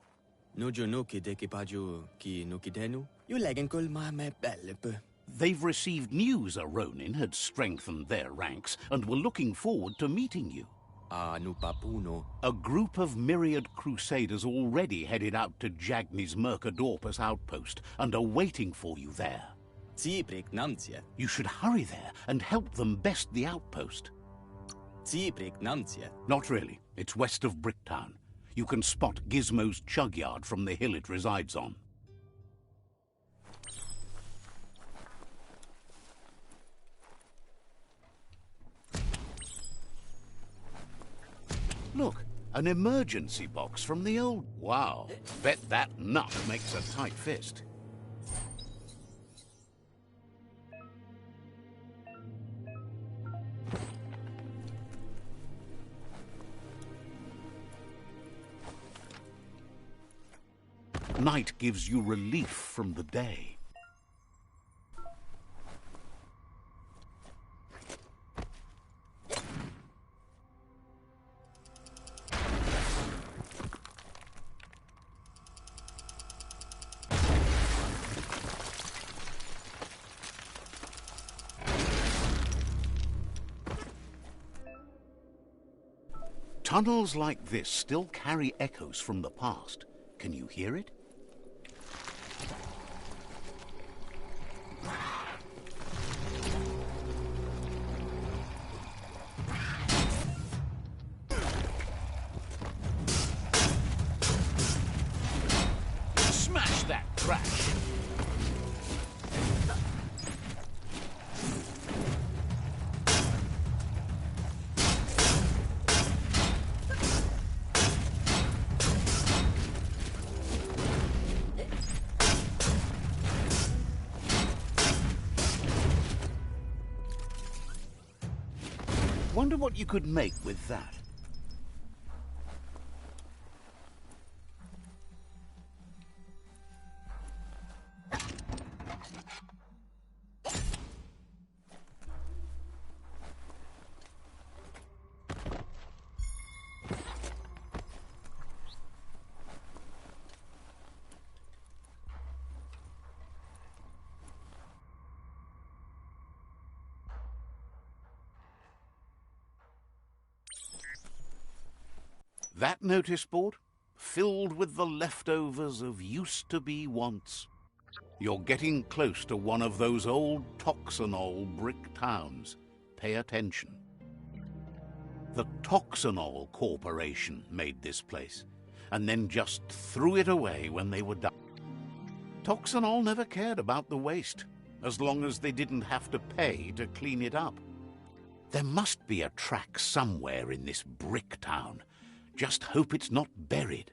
They've received news a Ronin had strengthened their ranks and were looking forward to meeting you. A group of myriad crusaders already headed out to Jagni's Mercadorpus outpost and are waiting for you there. You should hurry there and help them best the outpost. Not really. It's west of Bricktown. You can spot Gizmo's chug yard from the hill it resides on. Look, an emergency box from the old... Wow, bet that nut makes a tight fist. Night gives you relief from the day. Tunnels like this still carry echoes from the past. Can you hear it? Smash that trash! Wonder what you could make with that. That notice board, filled with the leftovers of used-to-be wants. You're getting close to one of those old Toxanol brick towns. Pay attention. The Toxanol Corporation made this place, and then just threw it away when they were done. Toxanol never cared about the waste, as long as they didn't have to pay to clean it up. There must be a track somewhere in this brick town. Just hope it's not buried.